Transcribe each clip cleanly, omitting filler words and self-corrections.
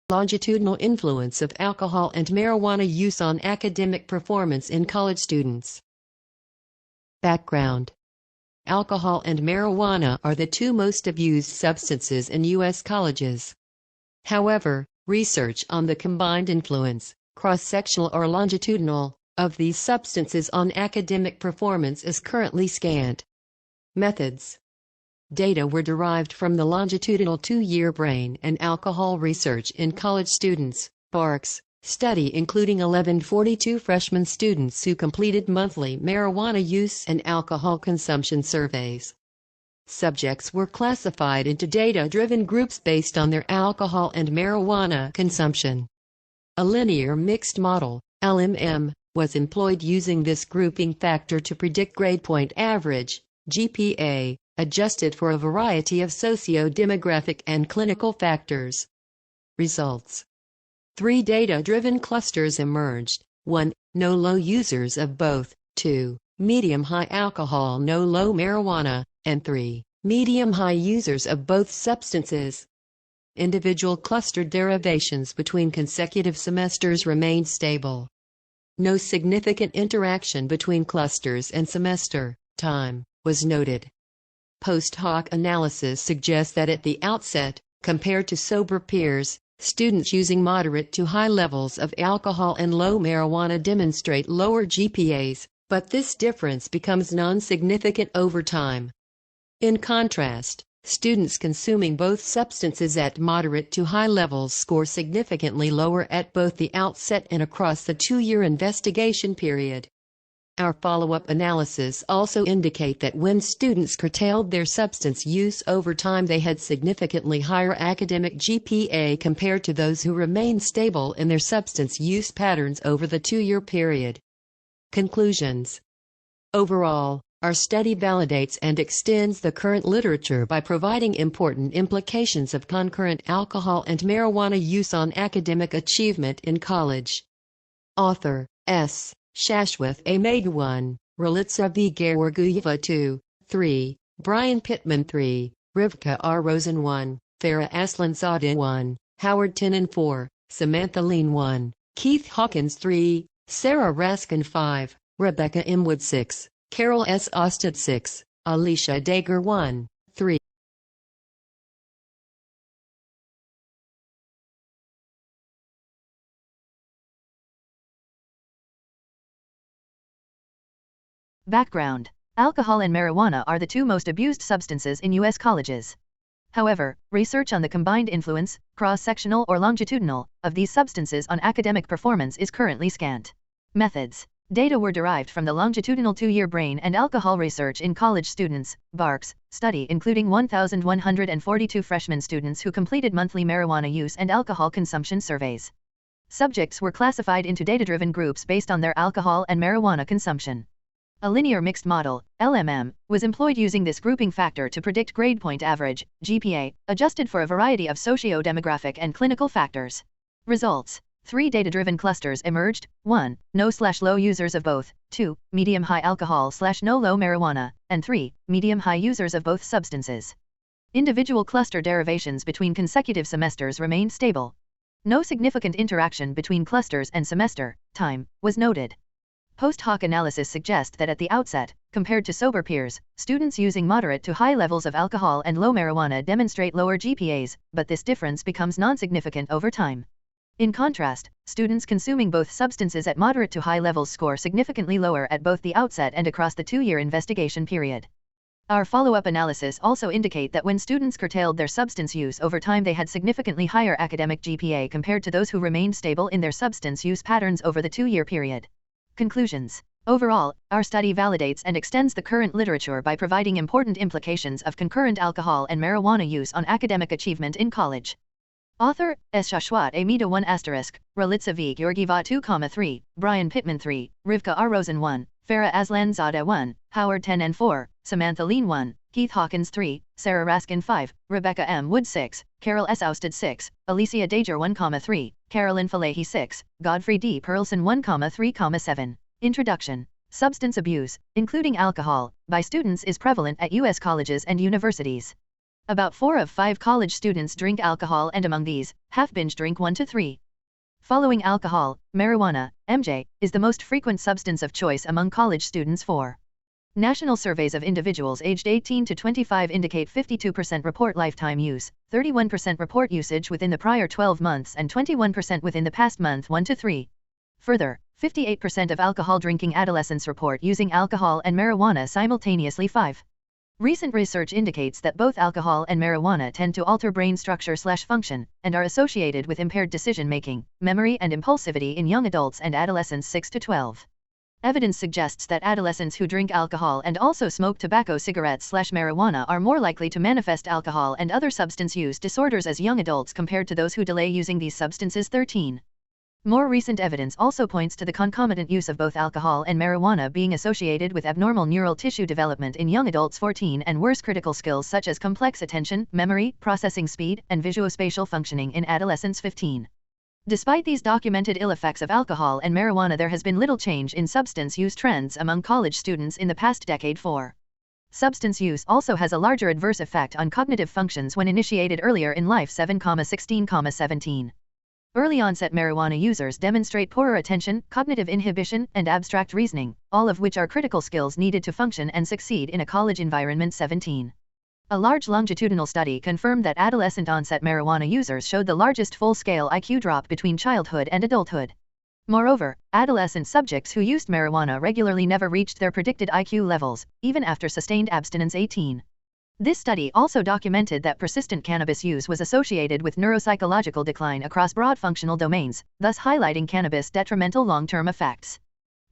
Longitudinal influence of alcohol and marijuana use on academic performance in college students. Background: alcohol and marijuana are the two most abused substances in U.S. colleges. However, research on the combined influence, cross-sectional or longitudinal, of these substances on academic performance is currently scant. Methods: data were derived from the longitudinal 2-year brain and alcohol research in college students, BARCS, study including 1142 freshman students who completed monthly marijuana use and alcohol consumption surveys. Subjects were classified into data-driven groups based on their alcohol and marijuana consumption. A linear mixed model, LMM, was employed using this grouping factor to predict grade point average, GPA, adjusted for a variety of socio-demographic and clinical factors. Results: 3 data-driven clusters emerged: 1. No-low users of both, 2. Medium-high alcohol no-low marijuana, and 3. Medium-high users of both substances. Individual cluster derivations between consecutive semesters remained stable. No significant interaction between clusters and semester time was noted. Post hoc analysis suggests that at the outset, compared to sober peers, students using moderate to high levels of alcohol and low marijuana demonstrate lower GPAs, but this difference becomes non-significant over time. In contrast, students consuming both substances at moderate to high levels score significantly lower at both the outset and across the 2-year investigation period. Our follow-up analysis also indicate that when students curtailed their substance use over time, they had significantly higher academic GPA compared to those who remained stable in their substance use patterns over the 2-year period. Conclusions: overall, our study validates and extends the current literature by providing important implications of concurrent alcohol and marijuana use on academic achievement in college. Author S. Shashwath Ahmed 1, Ralitsa-vdkjhgff 2, 3, Brian Pittman 3, Rivka R. Rosen 1, Farah Aslanzadeh 1, Howard Tenen 4, Samantha Lean 1, Keith Hawkins 3, Sarah Raskin 5, Rebecca M. Wood 6, Carol S. Osted 6, Alicia Dager 1, 3. Background: alcohol and marijuana are the two most abused substances in U.S. colleges. However, research on the combined influence, cross-sectional or longitudinal, of these substances on academic performance is currently scant. Methods: data were derived from the longitudinal 2-year brain and alcohol research in college students, BARCS, study including 1,142 freshman students who completed monthly marijuana use and alcohol consumption surveys. Subjects were classified into data-driven groups based on their alcohol and marijuana consumption. A linear mixed model, LMM, was employed using this grouping factor to predict grade point average, GPA, adjusted for a variety of socio-demographic and clinical factors. Results: 3 data-driven clusters emerged: 1. No/low users of both, 2. Medium-high alcohol/no/low marijuana, and 3. Medium-high users of both substances. Individual cluster derivations between consecutive semesters remained stable. No significant interaction between clusters and semester time was noted. Post hoc analysis suggests that at the outset, compared to sober peers, students using moderate to high levels of alcohol and low marijuana demonstrate lower GPAs, but this difference becomes non-significant over time. In contrast, students consuming both substances at moderate to high levels score significantly lower at both the outset and across the 2-year investigation period. Our follow-up analysis also indicate that when students curtailed their substance use over time, they had significantly higher academic GPA compared to those who remained stable in their substance use patterns over the 2-year period. Conclusions: overall, our study validates and extends the current literature by providing important implications of concurrent alcohol and marijuana use on academic achievement in college. Author S. Shashwath Ahmed 1 *, Ralitsa-vdkjhgff 2, 3, Brian Pittman 3, Rivka R. Rosen 1, Farah Aslanzadeh 1, Howard Tenen 4, Samantha Lean 1, Keith Hawkins 3, Sarah Raskin 5, Rebecca M. Wood 6, Carol S. Ousted 6, Alicia Dager 1, 3, Carolyn Falahi 6, Godfrey D. Perlson 1, 3,7. Introduction: substance abuse, including alcohol, by students is prevalent at U.S. colleges and universities. About 4 of 5 college students drink alcohol, and among these, half binge drink 1 to 3. Following alcohol, marijuana, MJ, is the most frequent substance of choice among college students. For national surveys of individuals aged 18 to 25 indicate 52% report lifetime use, 31% report usage within the prior 12 months, and 21% within the past month 1 to 3. Further, 58% of alcohol drinking adolescents report using alcohol and marijuana simultaneously. 5. Recent research indicates that both alcohol and marijuana tend to alter brain structure/function, and are associated with impaired decision-making, memory, and impulsivity in young adults and adolescents 6 to 12. Evidence suggests that adolescents who drink alcohol and also smoke tobacco, cigarettes/marijuana are more likely to manifest alcohol and other substance use disorders as young adults compared to those who delay using these substances. 13. More recent evidence also points to the concomitant use of both alcohol and marijuana being associated with abnormal neural tissue development in young adults. 14. And worse, critical skills such as complex attention, memory, processing speed, and visuospatial functioning in adolescents. 15. Despite these documented ill effects of alcohol and marijuana, there has been little change in substance use trends among college students in the past decade. 4. Substance use also has a larger adverse effect on cognitive functions when initiated earlier in life. 7,16, 17. Early onset marijuana users demonstrate poorer attention, cognitive inhibition, and abstract reasoning, all of which are critical skills needed to function and succeed in a college environment. 17. A large longitudinal study confirmed that adolescent onset marijuana users showed the largest full-scale IQ drop between childhood and adulthood. Moreover, adolescent subjects who used marijuana regularly never reached their predicted IQ levels, even after sustained abstinence. 18. This study also documented that persistent cannabis use was associated with neuropsychological decline across broad functional domains, thus highlighting cannabis' detrimental long-term effects.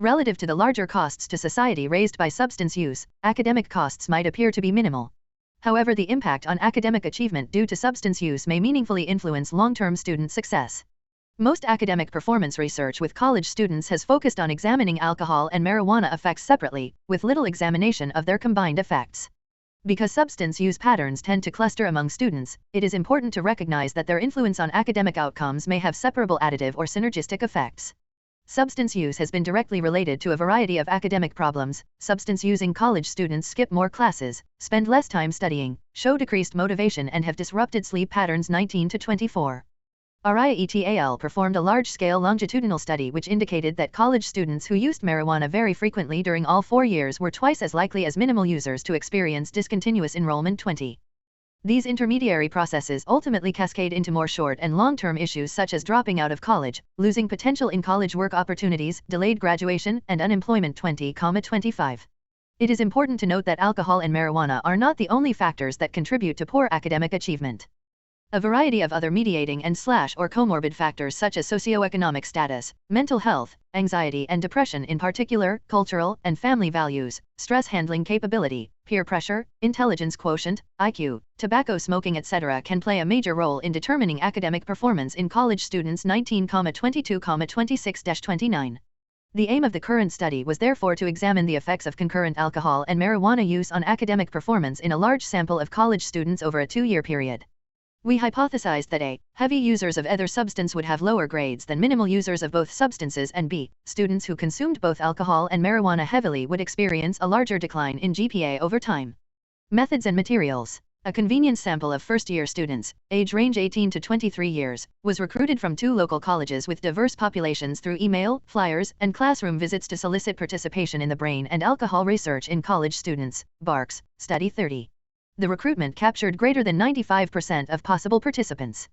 Relative to the larger costs to society raised by substance use, academic costs might appear to be minimal. However, the impact on academic achievement due to substance use may meaningfully influence long-term student success. Most academic performance research with college students has focused on examining alcohol and marijuana effects separately, with little examination of their combined effects. Because substance use patterns tend to cluster among students, it is important to recognize that their influence on academic outcomes may have separable additive or synergistic effects. Substance use has been directly related to a variety of academic problems. Substance-using college students skip more classes, spend less time studying, show decreased motivation, and have disrupted sleep patterns. 19 to 24. RIETAL performed a large-scale longitudinal study which indicated that college students who used marijuana very frequently during all 4 years were twice as likely as minimal users to experience discontinuous enrollment. 20. These intermediary processes ultimately cascade into more short and long-term issues such as dropping out of college, losing potential in college work opportunities, delayed graduation, and unemployment. 20,25. It is important to note that alcohol and marijuana are not the only factors that contribute to poor academic achievement. A variety of other mediating and/or comorbid factors such as socioeconomic status, mental health, anxiety and depression in particular, cultural and family values, stress handling capability, peer pressure, intelligence quotient, IQ, tobacco smoking, etc. can play a major role in determining academic performance in college students. 19,22,26-29. The aim of the current study was therefore to examine the effects of concurrent alcohol and marijuana use on academic performance in a large sample of college students over a 2-year period. We hypothesized that A. Heavy users of either substance would have lower grades than minimal users of both substances, and B. Students who consumed both alcohol and marijuana heavily would experience a larger decline in GPA over time. Methods and materials. A convenience sample of first-year students, age range 18 to 23 years, was recruited from 2 local colleges with diverse populations through email, flyers, and classroom visits to solicit participation in the brain and alcohol research in college students. Barks, Study 30. The recruitment captured greater than 95% of possible participants.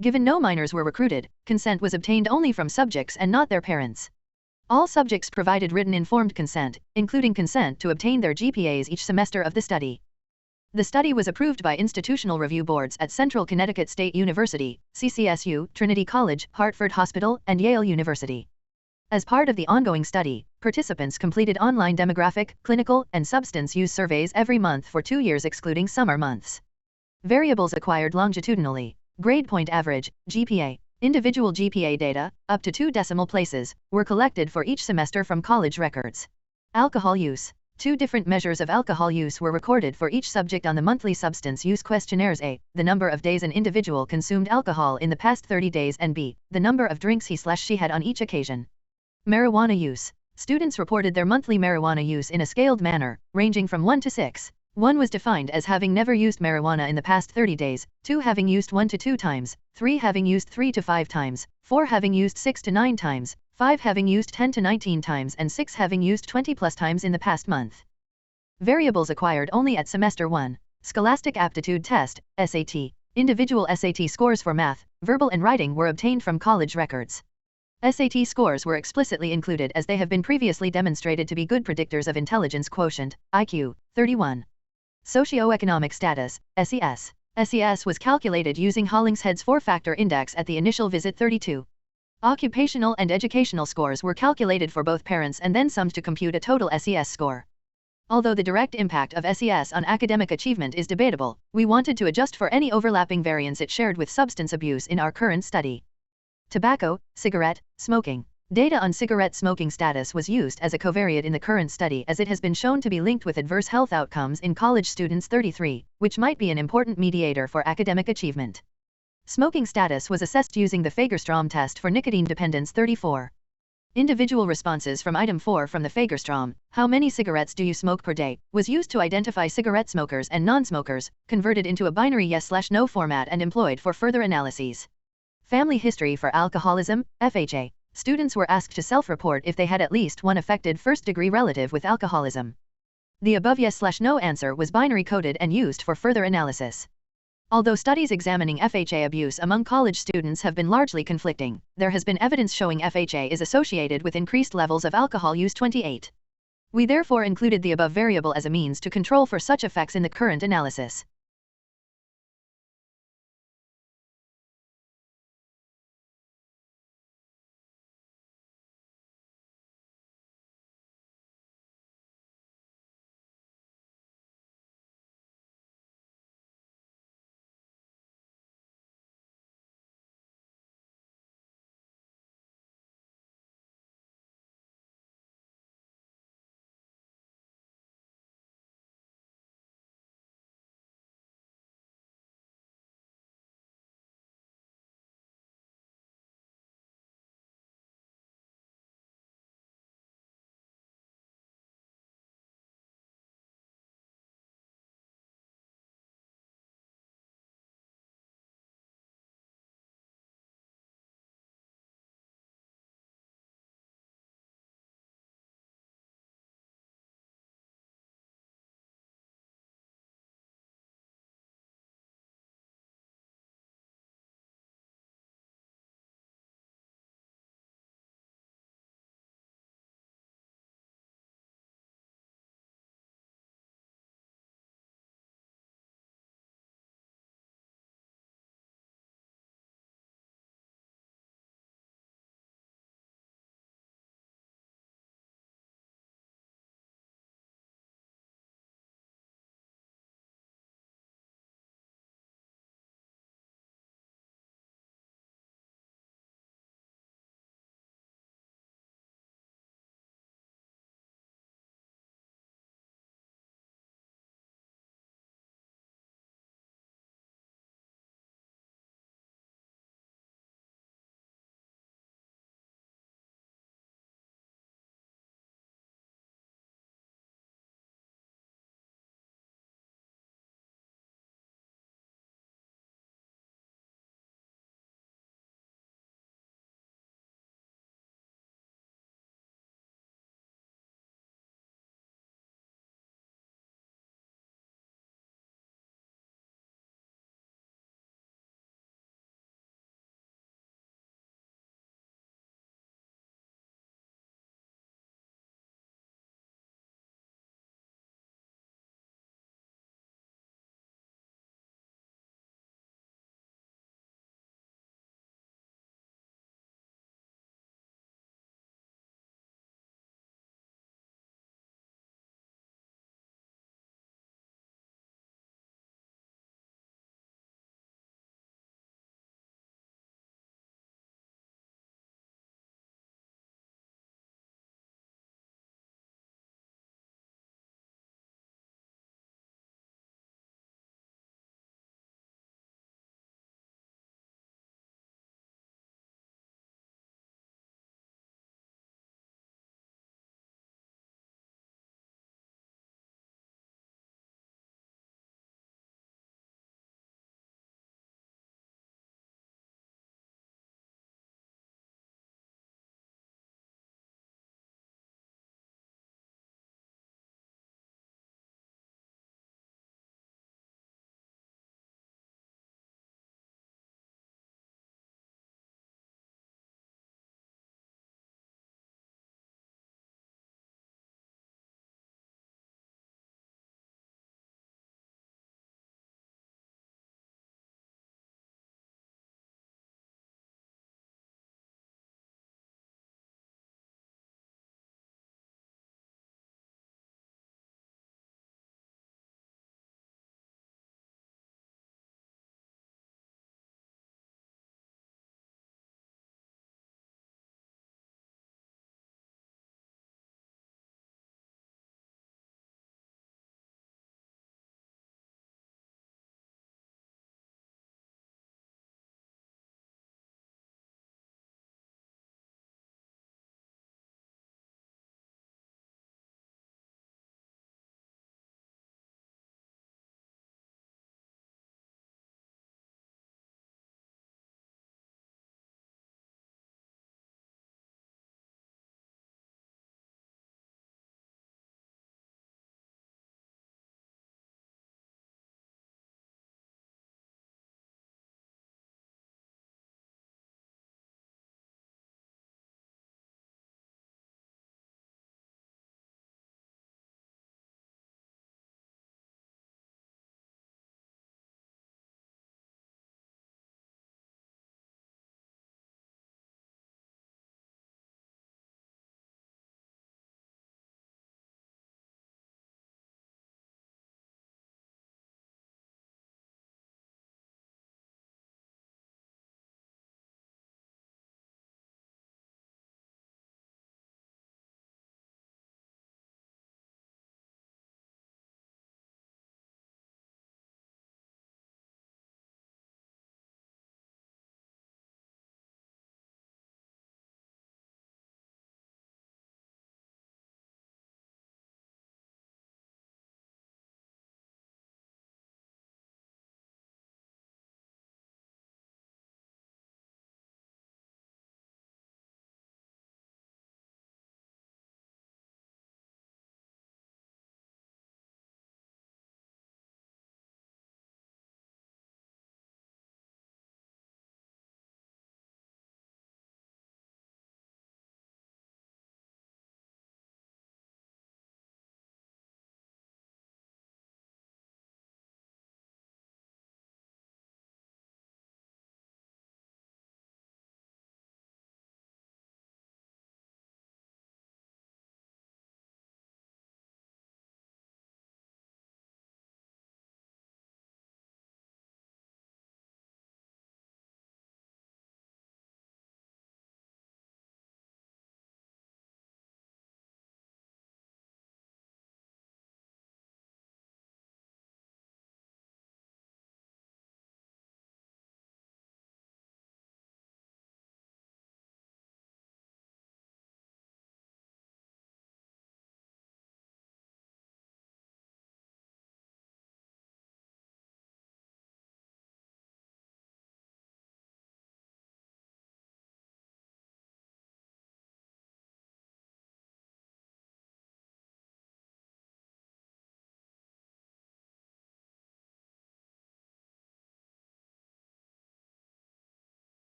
Given no minors were recruited, consent was obtained only from subjects and not their parents. All subjects provided written informed consent, including consent to obtain their GPAs each semester of the study. The study was approved by institutional review boards at Central Connecticut State University, CCSU, Trinity College, Hartford Hospital, and Yale University. As part of the ongoing study, participants completed online demographic, clinical, and substance use surveys every month for 2 years excluding summer months. Variables acquired longitudinally, grade point average, GPA, individual GPA data, up to 2 decimal places, were collected for each semester from college records. Alcohol use. 2 different measures of alcohol use were recorded for each subject on the monthly substance use questionnaires. A. The number of days an individual consumed alcohol in the past 30 days, and B. The number of drinks he/she had on each occasion. Marijuana use. Students reported their monthly marijuana use in a scaled manner, ranging from 1 to 6. 1 was defined as having never used marijuana in the past 30 days, 2 having used 1 to 2 times, 3 having used 3 to 5 times, 4 having used 6 to 9 times, 5 having used 10 to 19 times and 6 having used 20 plus times in the past month. Variables acquired only at Semester 1. Scholastic Aptitude Test, SAT. Individual SAT scores for math, verbal and writing were obtained from college records. SAT scores were explicitly included as they have been previously demonstrated to be good predictors of intelligence quotient, IQ, 31. Socioeconomic status, SES. SES was calculated using Hollingshead's 4-factor index at the initial visit 32. Occupational and educational scores were calculated for both parents and then summed to compute a total SES score. Although the direct impact of SES on academic achievement is debatable, we wanted to adjust for any overlapping variance it shared with substance abuse in our current study. Tobacco, cigarette, smoking. Data on cigarette smoking status was used as a covariate in the current study as it has been shown to be linked with adverse health outcomes in college students 33, which might be an important mediator for academic achievement. Smoking status was assessed using the Fagerstrom test for nicotine dependence 34. Individual responses from item 4 from the Fagerstrom, how many cigarettes do you smoke per day, was used to identify cigarette smokers and non-smokers, converted into a binary yes/no format and employed for further analyses. Family history for alcoholism, FHA. Students were asked to self-report if they had at least one affected first-degree relative with alcoholism. The above yes/no answer was binary coded and used for further analysis. Although studies examining FHA abuse among college students have been largely conflicting, there has been evidence showing FHA is associated with increased levels of alcohol use 28. We therefore included the above variable as a means to control for such effects in the current analysis.